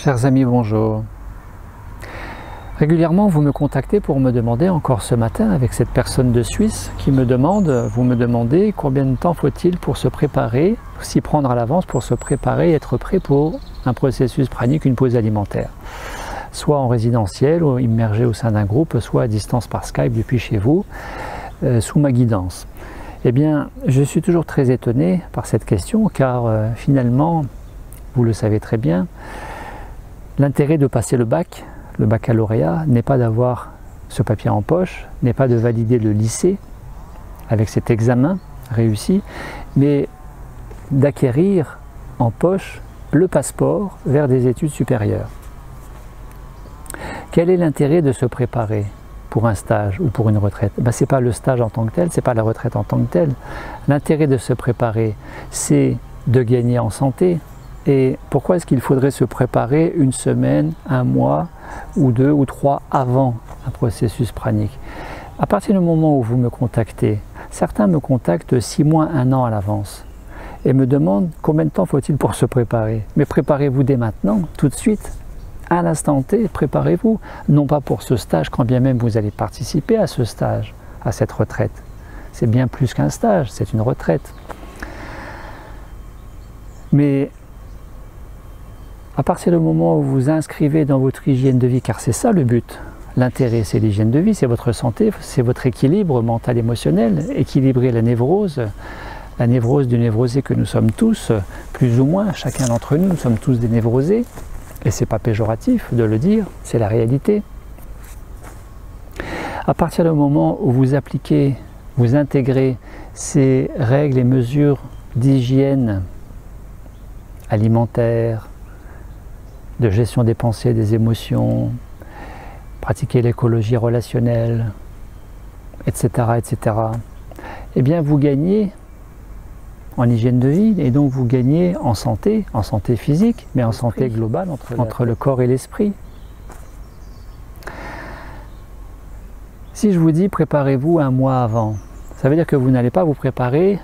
Chers amis, bonjour. Régulièrement, vous me contactez pour me demander, encore ce matin avec cette personne de Suisse qui me demande, vous me demandez combien de temps faut-il pour se préparer, s'y prendre à l'avance pour se préparer et être prêt pour un processus pranique, une pause alimentaire. Soit en résidentiel, ou immergé au sein d'un groupe, soit à distance par Skype depuis chez vous, sous ma guidance. Eh bien, je suis toujours très étonné par cette question car finalement, vous le savez très bien, l'intérêt de passer le baccalauréat, n'est pas d'avoir ce papier en poche, n'est pas de valider le lycée avec cet examen réussi, mais d'acquérir en poche le passeport vers des études supérieures. Quel est l'intérêt de se préparer pour un stage ou pour une retraite? Ce n'est pas le stage en tant que tel, ce n'est pas la retraite en tant que telle. L'intérêt de se préparer, c'est de gagner en santé. Et pourquoi est-ce qu'il faudrait se préparer une semaine, un mois, ou 2 ou 3 avant un processus pranique? À partir du moment où vous me contactez, certains me contactent 6 mois, 1 an à l'avance et me demandent combien de temps faut-il pour se préparer. Mais préparez-vous dès maintenant, tout de suite, à l'instant T, préparez-vous. Non pas pour ce stage, quand bien même vous allez participer à ce stage, à cette retraite. C'est bien plus qu'un stage, c'est une retraite. Mais à partir du moment où vous vous inscrivez dans votre hygiène de vie, car c'est ça le but, l'intérêt c'est l'hygiène de vie, c'est votre santé, c'est votre équilibre mental émotionnel, équilibrer la névrose du névrosé que nous sommes tous, plus ou moins, chacun d'entre nous, nous sommes tous des névrosés, et c'est pas péjoratif de le dire, c'est la réalité. À partir du moment où vous appliquez, vous intégrez ces règles et mesures d'hygiène alimentaire, de gestion des pensées et des émotions, pratiquer l'écologie relationnelle, etc., etc., eh bien vous gagnez en hygiène de vie et donc vous gagnez en santé physique, mais en santé globale entre le corps et l'esprit. Si je vous dis préparez-vous un mois avant, ça veut dire que vous n'allez pas vous préparer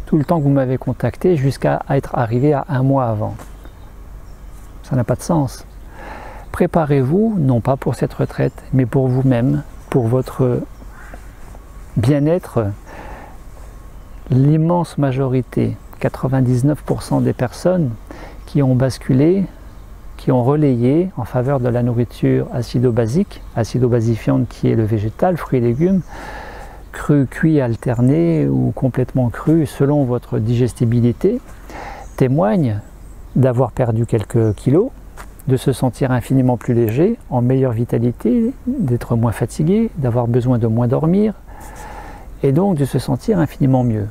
tout le temps que vous m'avez contacté jusqu'à être arrivé à 1 mois avant. Ça n'a pas de sens. Préparez-vous, non pas pour cette retraite, mais pour vous-même, pour votre bien-être. L'immense majorité, 99% des personnes qui ont basculé, qui ont relayé en faveur de la nourriture acido-basique, acido-basifiante qui est le végétal, fruits et légumes, cru, cuit, alterné ou complètement cru selon votre digestibilité, témoignent d'avoir perdu quelques kilos, de se sentir infiniment plus léger, en meilleure vitalité, d'être moins fatigué, d'avoir besoin de moins dormir, et donc de se sentir infiniment mieux.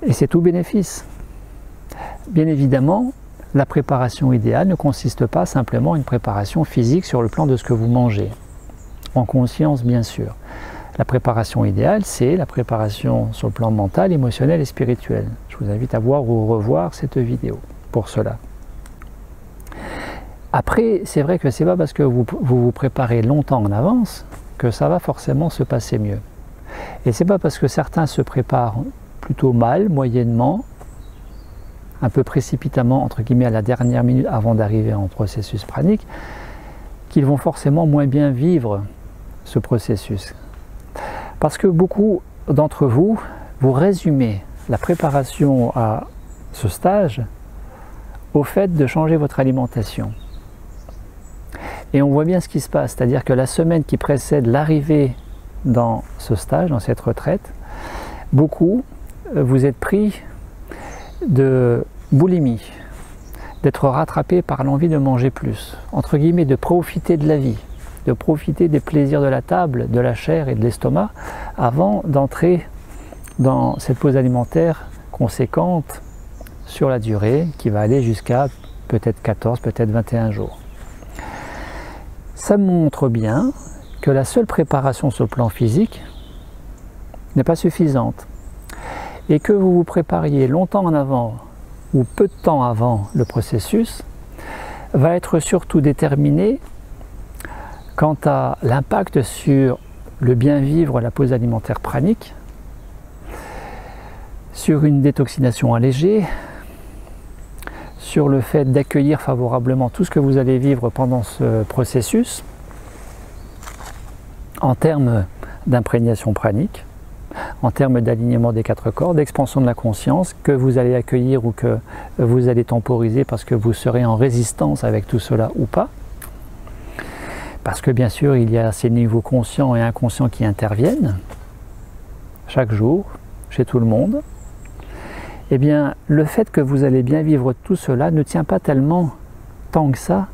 Et c'est tout bénéfice. Bien évidemment, la préparation idéale ne consiste pas simplement en une préparation physique sur le plan de ce que vous mangez, en conscience bien sûr. La préparation idéale, c'est la préparation sur le plan mental, émotionnel et spirituel. Je vous invite à voir ou revoir cette vidéo pour cela. Après, c'est vrai que ce n'est pas parce que vous vous préparez longtemps en avance que ça va forcément se passer mieux. Et ce n'est pas parce que certains se préparent plutôt mal, moyennement, un peu précipitamment, entre guillemets, à la dernière minute avant d'arriver en processus pranique, qu'ils vont forcément moins bien vivre ce processus. Parce que beaucoup d'entre vous, vous résumez la préparation à ce stage au fait de changer votre alimentation. Et on voit bien ce qui se passe, c'est-à-dire que la semaine qui précède l'arrivée dans ce stage, dans cette retraite, beaucoup, vous êtes pris de boulimie, d'être rattrapé par l'envie de manger plus, entre guillemets, de profiter de la vie, de profiter des plaisirs de la table, de la chair et de l'estomac, avant d'entrer dans cette pause alimentaire conséquente sur la durée, qui va aller jusqu'à peut-être 14, peut-être 21 jours. Ça montre bien que la seule préparation sur le plan physique n'est pas suffisante, et que vous vous prépariez longtemps en avant, ou peu de temps avant le processus, va être surtout déterminé quant à l'impact sur le bien vivre, la pause alimentaire pranique, sur une détoxination allégée, sur le fait d'accueillir favorablement tout ce que vous allez vivre pendant ce processus, en termes d'imprégnation pranique, en termes d'alignement des 4 corps, d'expansion de la conscience, que vous allez accueillir ou que vous allez temporiser parce que vous serez en résistance avec tout cela ou pas. Parce que bien sûr, il y a ces niveaux conscients et inconscients qui interviennent chaque jour, chez tout le monde. Eh bien, le fait que vous allez bien vivre tout cela ne tient pas tellement, tant que ça,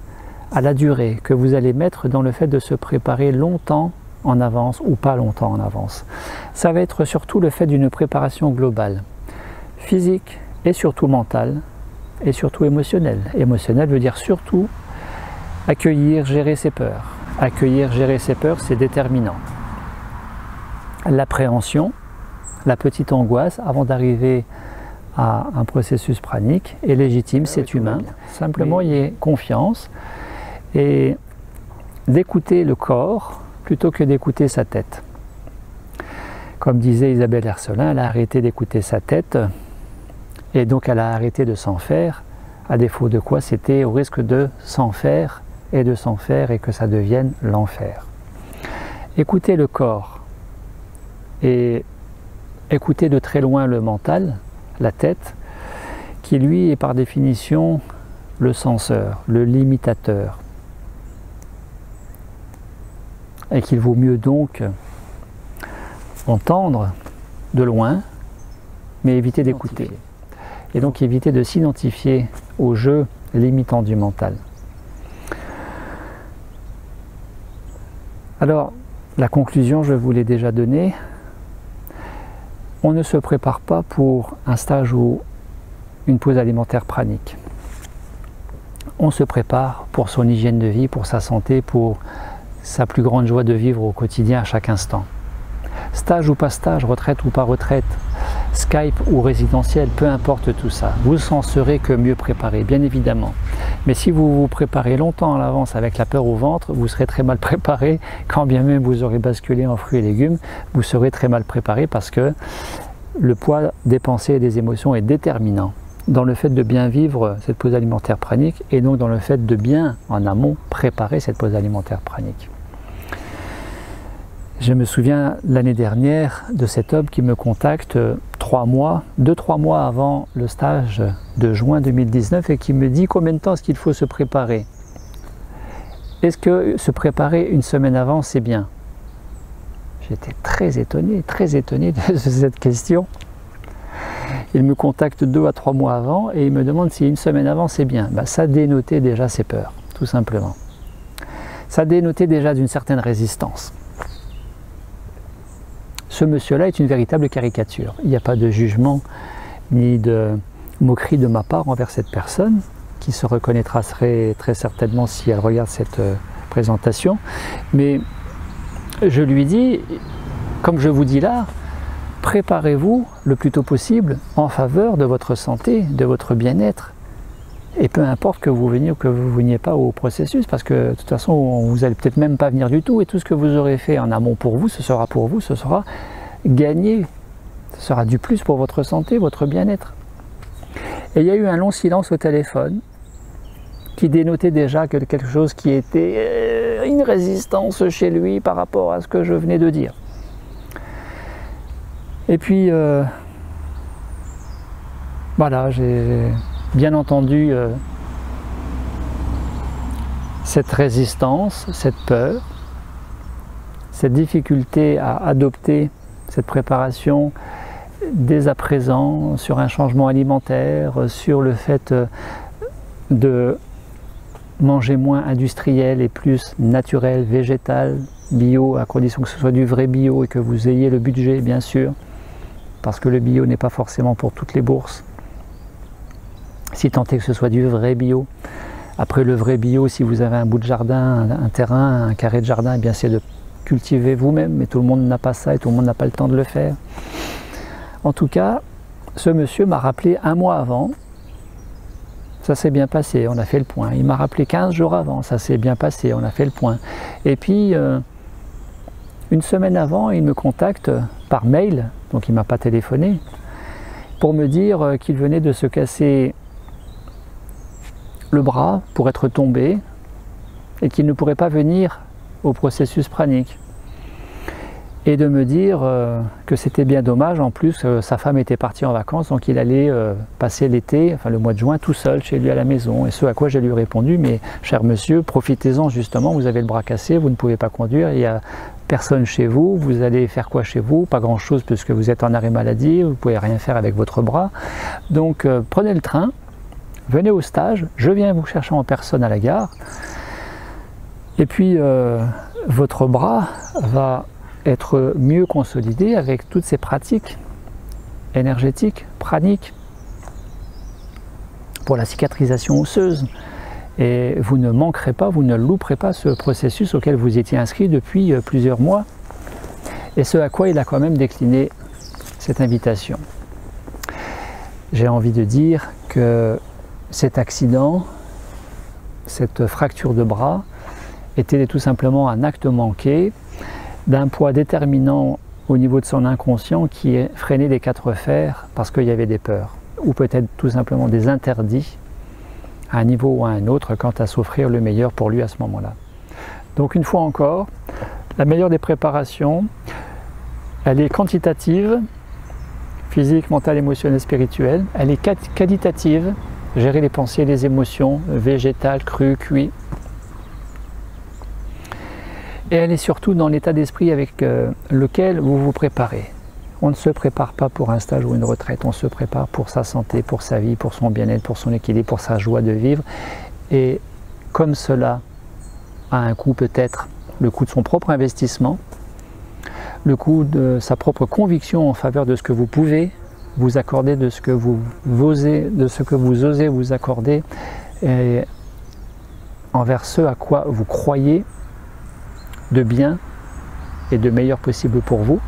à la durée que vous allez mettre dans le fait de se préparer longtemps en avance ou pas longtemps en avance. Ça va être surtout le fait d'une préparation globale, physique et surtout mentale et surtout émotionnelle. Émotionnelle veut dire surtout accueillir, gérer ses peurs. Accueillir, gérer ses peurs, c'est déterminant. L'appréhension, la petite angoisse avant d'arriver à un processus pranique est légitime, c'est humain. Simplement, il y ait confiance et d'écouter le corps plutôt que d'écouter sa tête. Comme disait Isabelle Hercelin, elle a arrêté d'écouter sa tête et donc elle a arrêté de s'en faire, à défaut de quoi c'était au risque de s'en faire et de s'en faire et que ça devienne l'enfer. Écoutez le corps et écoutez de très loin le mental, la tête, qui lui est par définition le censeur, le limitateur. Et qu'il vaut mieux donc entendre de loin, mais éviter d'écouter. Et donc éviter de s'identifier au jeu limitant du mental. Alors, la conclusion, je vous l'ai déjà donnée. On ne se prépare pas pour un stage ou une pause alimentaire pranique. On se prépare pour son hygiène de vie, pour sa santé, pour sa plus grande joie de vivre au quotidien à chaque instant. Stage ou pas stage, retraite ou pas retraite, Skype ou résidentiel, peu importe tout ça, vous en serez que mieux préparé, bien évidemment. Mais si vous vous préparez longtemps à l'avance avec la peur au ventre, vous serez très mal préparé, quand bien même vous aurez basculé en fruits et légumes, vous serez très mal préparé parce que le poids des pensées et des émotions est déterminant dans le fait de bien vivre cette pause alimentaire pranique et donc dans le fait de bien, en amont, préparer cette pause alimentaire pranique. Je me souviens l'année dernière de cet homme qui me contacte 2-3 mois avant le stage de juin 2019 et qui me dit combien de temps est-ce qu'il faut se préparer. Est-ce que se préparer une semaine avant, c'est bien? J'étais très étonné de cette question. Il me contacte 2 à 3 mois avant et il me demande si une semaine avant c'est bien. Ben, ça dénotait déjà ses peurs, tout simplement. Ça dénotait déjà d'une certaine résistance. Ce monsieur-là est une véritable caricature. Il n'y a pas de jugement ni de moquerie de ma part envers cette personne qui se reconnaîtra très certainement si elle regarde cette présentation. Mais je lui dis, comme je vous dis là, préparez-vous le plus tôt possible en faveur de votre santé, de votre bien-être. Et peu importe que vous veniez ou que vous ne veniez pas au processus, parce que de toute façon, vous n'allez peut-être même pas venir du tout, et tout ce que vous aurez fait en amont pour vous, ce sera gagné, ce sera du plus pour votre santé, votre bien-être. Et il y a eu un long silence au téléphone, qui dénotait déjà quelque chose qui était une résistance chez lui par rapport à ce que je venais de dire. Et puis, voilà, j'ai bien entendu cette résistance, cette peur, cette difficulté à adopter cette préparation dès à présent sur un changement alimentaire, sur le fait de manger moins industriel et plus naturel, végétal, bio, à condition que ce soit du vrai bio et que vous ayez le budget, bien sûr, parce que le bio n'est pas forcément pour toutes les bourses. Si tant est que ce soit du vrai bio. Après le vrai bio, si vous avez un bout de jardin, un terrain, un carré de jardin, eh bien c'est de cultiver vous-même, mais tout le monde n'a pas ça et tout le monde n'a pas le temps de le faire. En tout cas, ce monsieur m'a rappelé 1 mois avant, ça s'est bien passé, on a fait le point. Il m'a rappelé 15 jours avant, ça s'est bien passé, on a fait le point. Et puis, une semaine avant, il me contacte par mail, donc il ne m'a pas téléphoné, pour me dire qu'il venait de se casser le bras pour être tombé et qu'il ne pourrait pas venir au processus pranique. Et de me dire que c'était bien dommage, en plus sa femme était partie en vacances, donc il allait passer l'été, enfin le mois de juin, tout seul chez lui à la maison. Et ce à quoi j'ai lui répondu, mais cher monsieur, profitez-en justement, vous avez le bras cassé, vous ne pouvez pas conduire, il n'y a personne chez vous, vous allez faire quoi chez vous? Pas grand-chose puisque vous êtes en arrêt maladie, vous ne pouvez rien faire avec votre bras. Donc prenez le train, venez au stage, je viens vous chercher en personne à la gare, et puis votre bras va être mieux consolidé avec toutes ces pratiques énergétiques, praniques, pour la cicatrisation osseuse. Et vous ne manquerez pas, vous ne louperez pas ce processus auquel vous étiez inscrit depuis plusieurs mois, et ce à quoi il a quand même décliné cette invitation. J'ai envie de dire que cet accident, cette fracture de bras, était tout simplement un acte manqué d'un poids déterminant au niveau de son inconscient qui est freiné des quatre fers parce qu'il y avait des peurs, ou peut-être tout simplement des interdits à un niveau ou à un autre quant à s'offrir le meilleur pour lui à ce moment-là. Donc une fois encore, la meilleure des préparations, elle est quantitative, physique, mentale, émotionnelle, spirituelle, elle est qualitative, gérer les pensées, les émotions, végétales, crues, cuits. Et elle est surtout dans l'état d'esprit avec lequel vous vous préparez. On ne se prépare pas pour un stage ou une retraite, on se prépare pour sa santé, pour sa vie, pour son bien-être, pour son équilibre, pour sa joie de vivre. Et comme cela a un coût, peut-être le coût de son propre investissement, le coût de sa propre conviction en faveur de ce que vous pouvez vous accorder, de ce que vous osez, vous accorder, et envers ce à quoi vous croyez de bien et de meilleur possible pour vous.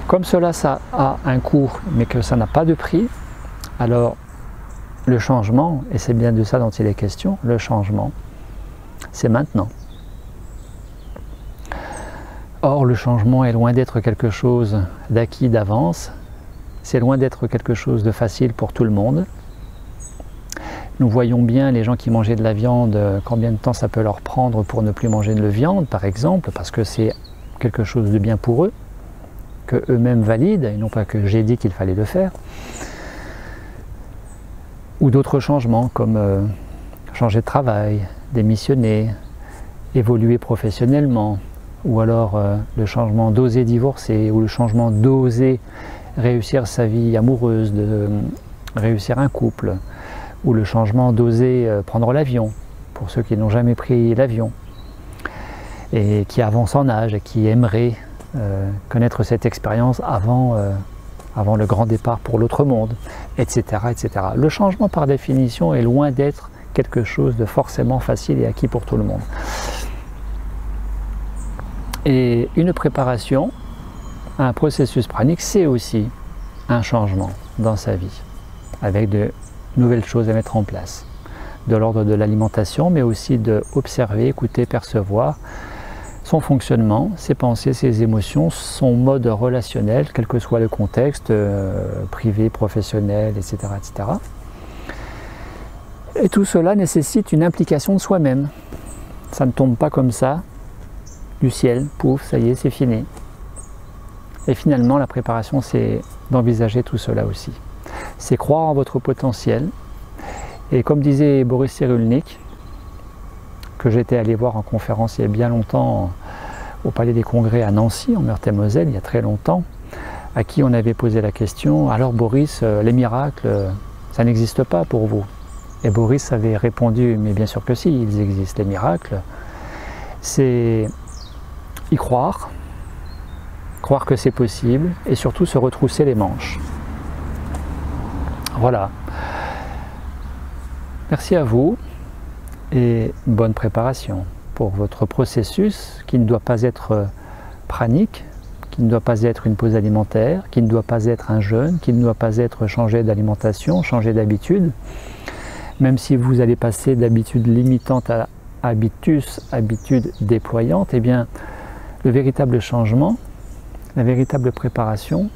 Comme cela, ça a un coût, mais que ça n'a pas de prix, alors le changement, et c'est bien de ça dont il est question, le changement, c'est maintenant. Or, le changement est loin d'être quelque chose d'acquis d'avance, c'est loin d'être quelque chose de facile pour tout le monde. Nous voyons bien les gens qui mangeaient de la viande, combien de temps ça peut leur prendre pour ne plus manger de viande, par exemple, parce que c'est quelque chose de bien pour eux, que eux-mêmes valident, et non pas que j'ai dit qu'il fallait le faire. Ou d'autres changements, comme changer de travail, démissionner, évoluer professionnellement, ou alors le changement d'oser divorcer, ou le changement d'oser réussir sa vie amoureuse, de réussir un couple, ou le changement d'oser prendre l'avion, pour ceux qui n'ont jamais pris l'avion, et qui avancent en âge, et qui aimeraient connaître cette expérience avant le grand départ pour l'autre monde, etc., etc. Le changement par définition est loin d'être quelque chose de forcément facile et acquis pour tout le monde. Et une préparation à un processus pranique, c'est aussi un changement dans sa vie, avec de nouvelles choses à mettre en place, de l'ordre de l'alimentation, mais aussi d'observer, écouter, percevoir son fonctionnement, ses pensées, ses émotions, son mode relationnel, quel que soit le contexte, privé, professionnel, etc., etc. Et tout cela nécessite une implication de soi-même. Ça ne tombe pas comme ça, du ciel, pouf, ça y est, c'est fini. Et finalement, la préparation, c'est d'envisager tout cela aussi. C'est croire en votre potentiel. Et comme disait Boris Cyrulnik, que j'étais allé voir en conférence il y a bien longtemps au Palais des Congrès à Nancy, en Meurthe-et-Moselle, il y a très longtemps, à qui on avait posé la question « Alors Boris, les miracles, ça n'existe pas pour vous ?» Et Boris avait répondu « Mais bien sûr que si, ils existent, les miracles. C'est y croire, croire que c'est possible, et surtout se retrousser les manches. » Voilà. Merci à vous et bonne préparation pour votre processus qui ne doit pas être pranique, qui ne doit pas être une pause alimentaire, qui ne doit pas être un jeûne, qui ne doit pas être changer d'alimentation, changer d'habitude. Même si vous allez passer d'habitude limitante à habitude déployante, eh bien, le véritable changement, la véritable préparation,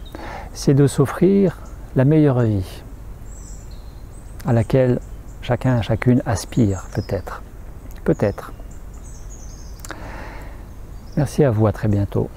c'est de s'offrir la meilleure vie à laquelle chacun, chacune aspire peut-être. Peut-être. Merci à vous, à très bientôt.